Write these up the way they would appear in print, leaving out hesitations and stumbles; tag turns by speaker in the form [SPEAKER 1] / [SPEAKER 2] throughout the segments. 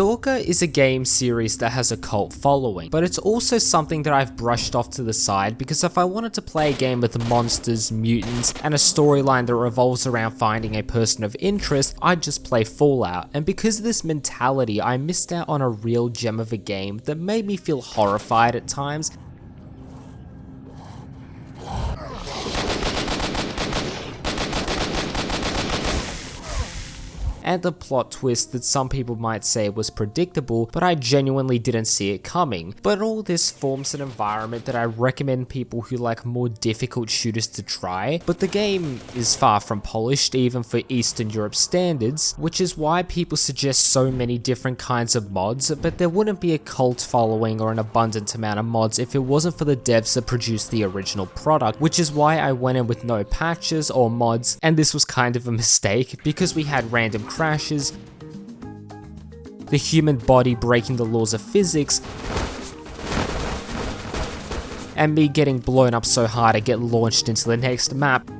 [SPEAKER 1] Stalker is a game series that has a cult following, but it's also something that I've brushed off to the side because if I wanted to play a game with monsters, mutants, and a storyline that revolves around finding a person of interest, I'd just play Fallout. And because of this mentality, I missed out on a real gem of a game that made me feel horrified at times. And a plot twist that some people might say was predictable, but I genuinely didn't see it coming. But all this forms an environment that I recommend people who like more difficult shooters to try, but the game is far from polished even for Eastern Europe standards, which is why people suggest so many different kinds of mods, but there wouldn't be a cult following or an abundant amount of mods if it wasn't for the devs that produced the original product, which is why I went in with no patches or mods, and this was kind of a mistake because we had random crashes, the human body breaking the laws of physics, and me getting blown up so hard I get launched into the next map.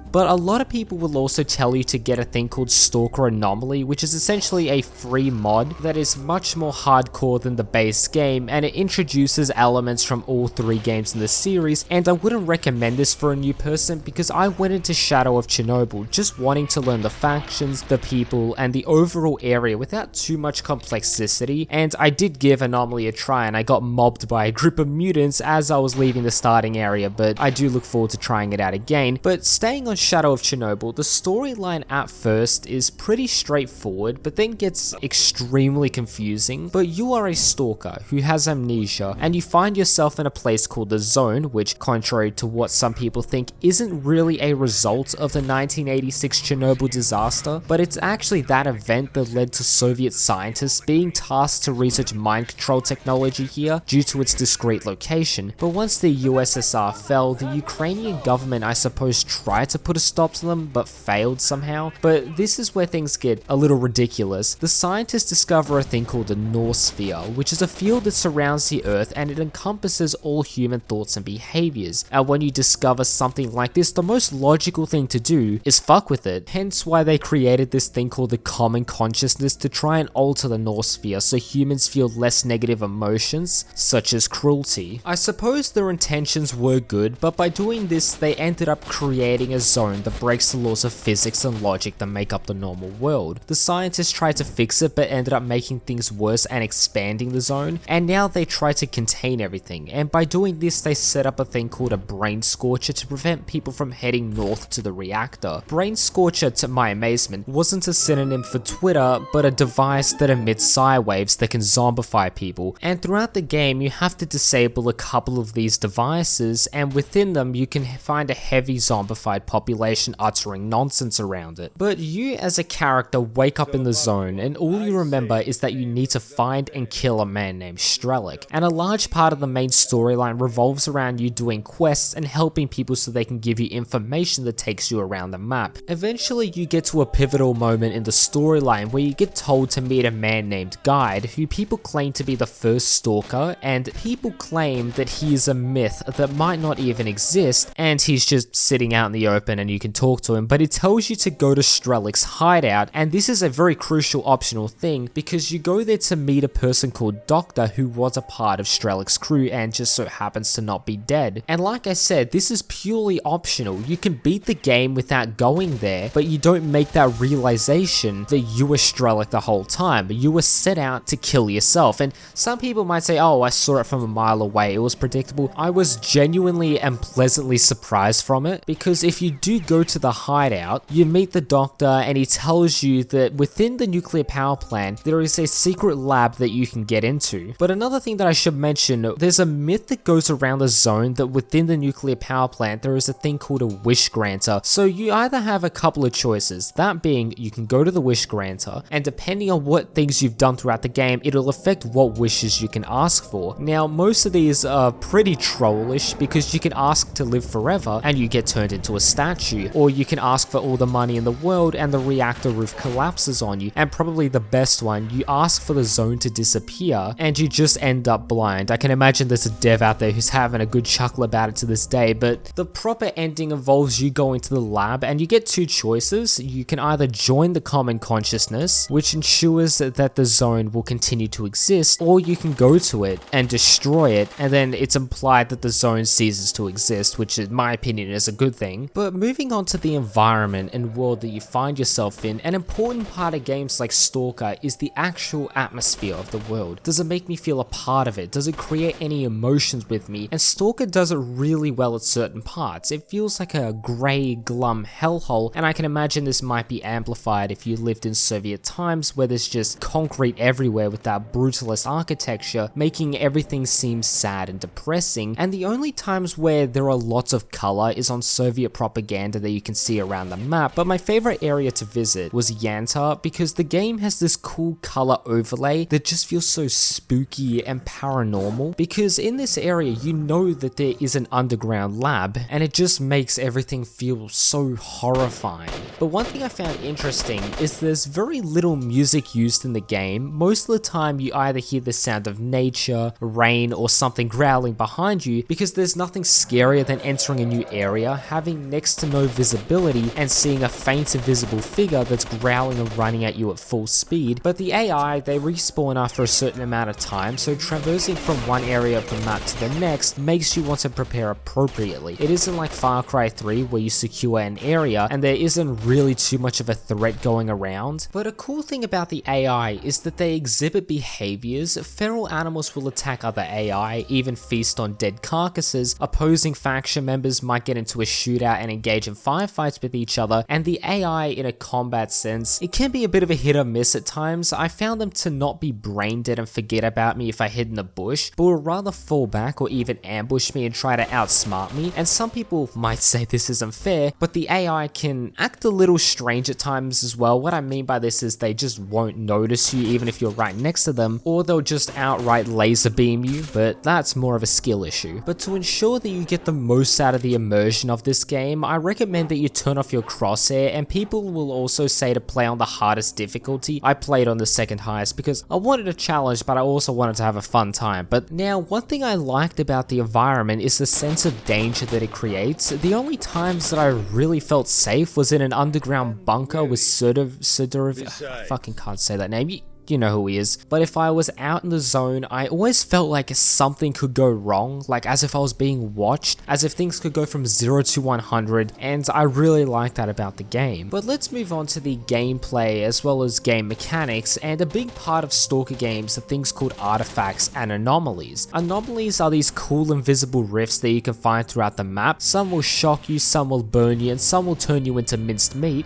[SPEAKER 1] But a lot of people will also tell you to get a thing called Stalker Anomaly, which is essentially a free mod that is much more hardcore than the base game, and it introduces elements from all 3 games in the series, and I wouldn't recommend this for a new person because I went into Shadow of Chernobyl just wanting to learn the factions, the people, and the overall area without too much complexity, and I did give Anomaly a try and I got mobbed by a group of mutants as I was leaving the starting area, but I do look forward to trying it out again. But staying on Shadow of Chernobyl, the storyline at first is pretty straightforward, but then gets extremely confusing. But you are a stalker who has amnesia, and you find yourself in a place called the Zone, which, contrary to what some people think, isn't really a result of the 1986 Chernobyl disaster, but it's actually that event that led to Soviet scientists being tasked to research mind control technology here due to its discrete location. But once the USSR fell, the Ukrainian government, I suppose, tried to put a stop to them, but failed somehow. But this is where things get a little ridiculous. The scientists discover a thing called the Noosphere, which is a field that surrounds the Earth and it encompasses all human thoughts and behaviors. And when you discover something like this, the most logical thing to do is fuck with it. Hence why they created this thing called the common consciousness to try and alter the Noosphere so humans feel less negative emotions, such as cruelty. I suppose their intentions were good, but by doing this, they ended up creating a zone that breaks the laws of physics and logic that make up the normal world. The scientists tried to fix it but ended up making things worse and expanding the zone, and now they try to contain everything, and by doing this they set up a thing called a brain scorcher to prevent people from heading north to the reactor. Brain scorcher, to my amazement, wasn't a synonym for Twitter, but a device that emits psi waves that can zombify people, and throughout the game you have to disable a couple of these devices, and within them you can find a heavy zombified population uttering nonsense around it. But you as a character wake up in the zone and all you remember is that you need to find and kill a man named S.T.A.L.K.E.R, and a large part of the main storyline revolves around you doing quests and helping people so they can give you information that takes you around the map. Eventually you get to a pivotal moment in the storyline where you get told to meet a man named Guide, who people claim to be the first stalker, and people claim that he is a myth that might not even exist and he's just sitting out in the open and you can talk to him, but it tells you to go to S.T.A.L.K.E.R.'s hideout, and this is a very crucial optional thing because you go there to meet a person called Doctor who was a part of S.T.A.L.K.E.R.'s crew and just so happens to not be dead. And like I said, this is purely optional. You can beat the game without going there, but you don't make that realization that you were S.T.A.L.K.E.R. the whole time. You were set out to kill yourself, and some people might say, oh, I saw it from a mile away, it was predictable. I was genuinely and pleasantly surprised from it, because if you do go to the hideout, you meet the Doctor and he tells you that within the nuclear power plant there is a secret lab that you can get into. But another thing that I should mention, there's a myth that goes around the zone that within the nuclear power plant there is a thing called a wish granter. So you either have a couple of choices, that being you can go to the wish granter, and depending on what things you've done throughout the game, it'll affect what wishes you can ask for. Now most of these are pretty trollish because you can ask to live forever and you get turned into a statue. statue, or you can ask for all the money in the world and the reactor roof collapses on you, and probably the best one, you ask for the zone to disappear and you just end up blind. I can imagine there's a dev out there who's having a good chuckle about it to this day, but the proper ending involves you going to the lab and you get two choices. You can either join the common consciousness, which ensures that the zone will continue to exist, or you can go to it and destroy it, and then it's implied that the zone ceases to exist, which in my opinion is a good thing. But moving on to the environment and world that you find yourself in, an important part of games like Stalker is the actual atmosphere of the world. Does it make me feel a part of it? Does it create any emotions with me? And Stalker does it really well at certain parts. It feels like a grey, glum hellhole, and I can imagine this might be amplified if you lived in Soviet times where there's just concrete everywhere with that brutalist architecture, making everything seem sad and depressing. And the only times where there are lots of color is on Soviet propaganda that you can see around the map. But my favorite area to visit was Yanta, because the game has this cool color overlay that just feels so spooky and paranormal, because in this area you know that there is an underground lab and it just makes everything feel so horrifying. But one thing I found interesting is there's very little music used in the game. Most of the time you either hear the sound of nature, rain, or something growling behind you, because there's nothing scarier than entering a new area, having next to no visibility, and seeing a faint invisible figure that's growling and running at you at full speed. But the AI, they respawn after a certain amount of time, so traversing from one area of the map to the next makes you want to prepare appropriately. It isn't like Far Cry 3 where you secure an area and there isn't really too much of a threat going around. But a cool thing about the AI is that they exhibit behaviors. Feral animals will attack other AI, even feast on dead carcasses. Opposing faction members might get into a shootout and engage in firefights with each other, and the AI in a combat sense, it can be a bit of a hit or miss at times. I found them to not be brain dead and forget about me if I hid in the bush, but would rather fall back or even ambush me and try to outsmart me. And some people might say this isn't fair, but the AI can act a little strange at times as well. What I mean by this is they just won't notice you even if you're right next to them, or they'll just outright laser beam you, but that's more of a skill issue. But to ensure that you get the most out of the immersion of this game, I recommend that you turn off your crosshair, and people will also say to play on the hardest difficulty. I played on the second highest because I wanted a challenge, but I also wanted to have a fun time. But now, one thing I liked about the environment is the sense of danger that it creates. The only times that I really felt safe was in an underground bunker with I fucking can't say that name. You know who he is. But if I was out in the zone, I always felt like something could go wrong, like as if I was being watched, as if things could go from 0 to 100, and I really like that about the game. But let's move on to the gameplay as well as game mechanics, and a big part of Stalker games are things called artifacts and anomalies. Anomalies are these cool invisible rifts that you can find throughout the map. Some will shock you, some will burn you, and some will turn you into minced meat.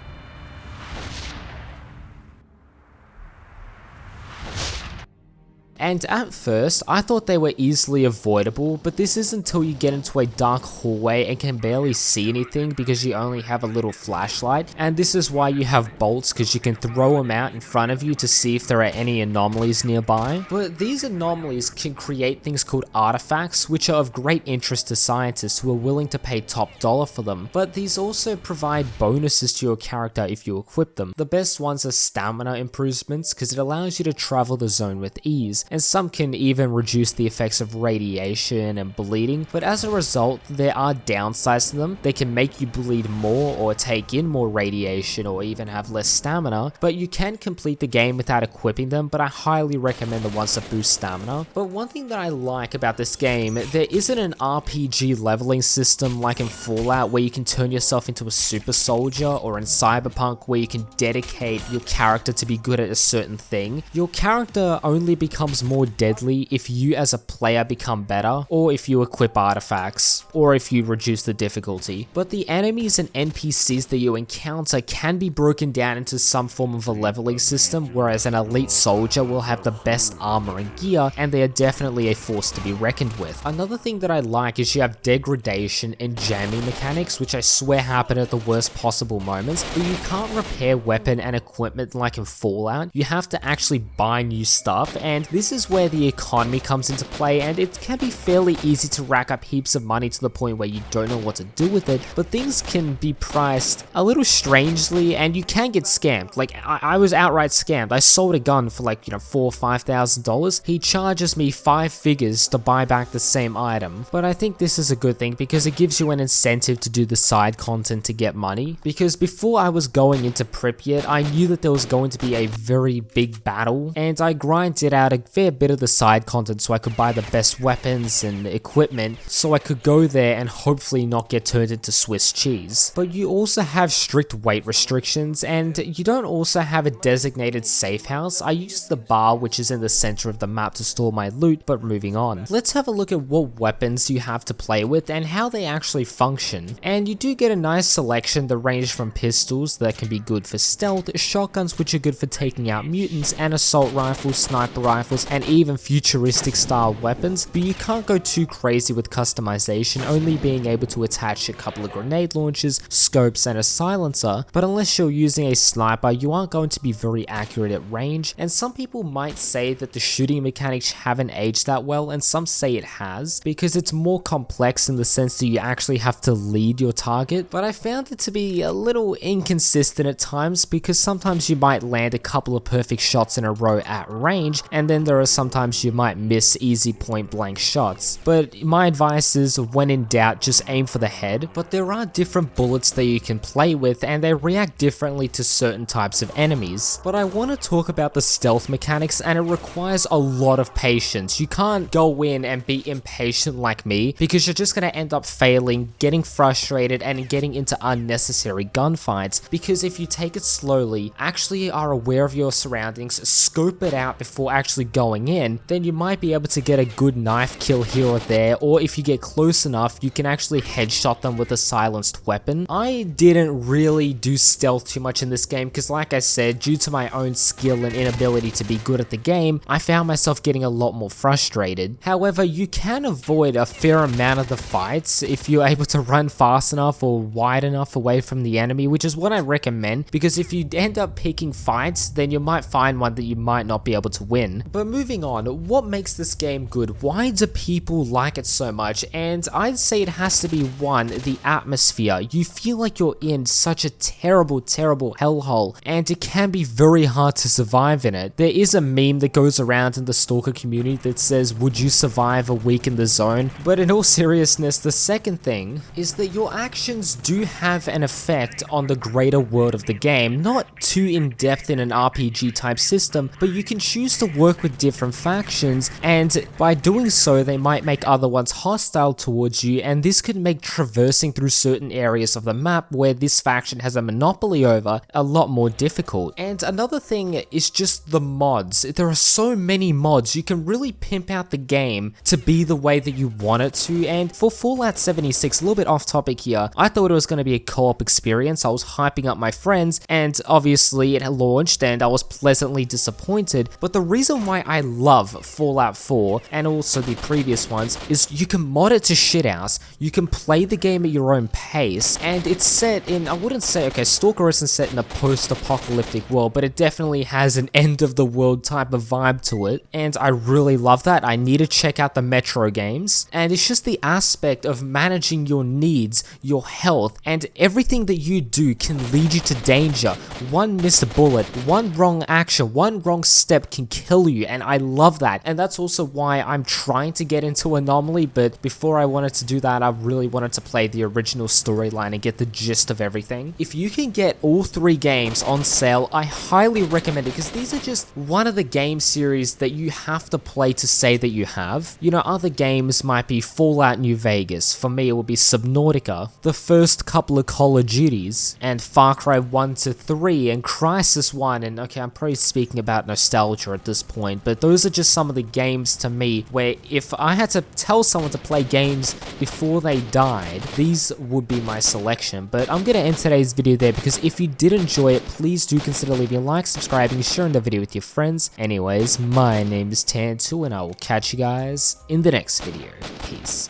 [SPEAKER 1] And at first, I thought they were easily avoidable, but this is until you get into a dark hallway and can barely see anything because you only have a little flashlight. And this is why you have bolts, because you can throw them out in front of you to see if there are any anomalies nearby. But these anomalies can create things called artifacts, which are of great interest to scientists who are willing to pay top dollar for them. But these also provide bonuses to your character if you equip them. The best ones are stamina improvements, because it allows you to travel the zone with ease, and some can even reduce the effects of radiation and bleeding, but as a result, there are downsides to them. They can make you bleed more or take in more radiation or even have less stamina, but you can complete the game without equipping them, but I highly recommend the ones that boost stamina. But one thing that I like about this game, there isn't an RPG leveling system like in Fallout where you can turn yourself into a super soldier, or in Cyberpunk where you can dedicate your character to be good at a certain thing. Your character only becomes more deadly if you as a player become better, or if you equip artifacts, or if you reduce the difficulty. But the enemies and NPCs that you encounter can be broken down into some form of a leveling system, whereas an elite soldier will have the best armor and gear, and they are definitely a force to be reckoned with. Another thing that I like is you have degradation and jamming mechanics, which I swear happen at the worst possible moments, but you can't repair weapon and equipment like in Fallout. You have to actually buy new stuff, and this this is where the economy comes into play, and it can be fairly easy to rack up heaps of money to the point where you don't know what to do with it, but things can be priced a little strangely and you can get scammed. Like I was outright scammed. I sold a gun for like, $4,000 or $5,000. He charges me 5 figures to buy back the same item. But I think this is a good thing because it gives you an incentive to do the side content to get money. Because before I was going into Pripyat, I knew that there was going to be a very big battle, and I grinded out a fair bit of the side content so I could buy the best weapons and equipment so I could go there and hopefully not get turned into Swiss cheese. But you also have strict weight restrictions, and you don't also have a designated safe house. I used the bar which is in the center of the map to store my loot, but moving on. Let's have a look at what weapons you have to play with and how they actually function. And you do get a nice selection that range from pistols that can be good for stealth, shotguns which are good for taking out mutants, and assault rifles, sniper rifles, and even futuristic style weapons, but you can't go too crazy with customization, only being able to attach a couple of grenade launchers, scopes, and a silencer. But unless you're using a sniper, you aren't going to be very accurate at range, and some people might say that the shooting mechanics haven't aged that well, and some say it has, because it's more complex in the sense that you actually have to lead your target, but I found it to be a little inconsistent at times, because sometimes you might land a couple of perfect shots in a row at range, and then there are sometimes you might miss easy point blank shots. But my advice is, when in doubt, just aim for the head. But there are different bullets that you can play with, and they react differently to certain types of enemies. But I want to talk about the stealth mechanics, and it requires a lot of patience. You can't go in and be impatient like me, because you're just going to end up failing, getting frustrated, and getting into unnecessary gunfights. Because if you take it slowly, actually are aware of your surroundings, scope it out before actually going in, then you might be able to get a good knife kill here or there, or if you get close enough, you can actually headshot them with a silenced weapon. I didn't really do stealth too much in this game because, like I said, due to my own skill and inability to be good at the game, I found myself getting a lot more frustrated. However, you can avoid a fair amount of the fights if you're able to run fast enough or wide enough away from the enemy, which is what I recommend, because if you end up picking fights, then you might find one that you might not be able to win. But moving on, what makes this game good? Why do people like it so much? And I'd say it has to be, one, the atmosphere. You feel like you're in such a terrible hellhole, and it can be very hard to survive in it. There is a meme that goes around in the Stalker community that says, would you survive a week in the zone? But in all seriousness, the second thing is that your actions do have an effect on the greater world of the game. Not too in-depth in an RPG type system, but you can choose to work with different factions, and by doing so they might make other ones hostile towards you, and this could make traversing through certain areas of the map where this faction has a monopoly over a lot more difficult. And another thing is just the mods. There are so many mods. You can really pimp out the game to be the way that you want it to. And for Fallout 76, a little bit off topic here, I thought it was going to be a co-op experience. I was hyping up my friends, and obviously it launched and I was pleasantly disappointed. But the reason why I love Fallout 4 and also the previous ones is you can mod it to shithouse, you can play the game at your own pace, and it's set in, I wouldn't say, okay, Stalker isn't set in a post-apocalyptic world, but it definitely has an end-of-the-world type of vibe to it, and I really love that. I need to check out the Metro games, and it's just the aspect of managing your needs, your health, and everything that you do can lead you to danger. One missed bullet, one wrong action, one wrong step can kill you, and I love that. And that's also why I'm trying to get into Anomaly, but before I wanted to do that, I really wanted to play the original storyline and get the gist of everything. If you can get all 3 games on sale, I highly recommend it, because these are just one of the game series that you have to play to say that you have. You know, other games might be Fallout New Vegas. For me, it would be Subnautica, the first couple of Call of Duties, and Far Cry 1 to 3, and Crysis 1, and okay, I'm probably speaking about nostalgia at this point, but those are just some of the games to me where if I had to tell someone to play games before they died, these would be my selection. But I'm gonna end today's video there, because if you did enjoy it, please do consider leaving a like, subscribing, sharing the video with your friends. Anyways, my name is Tantu, and I will catch you guys in the next video. Peace.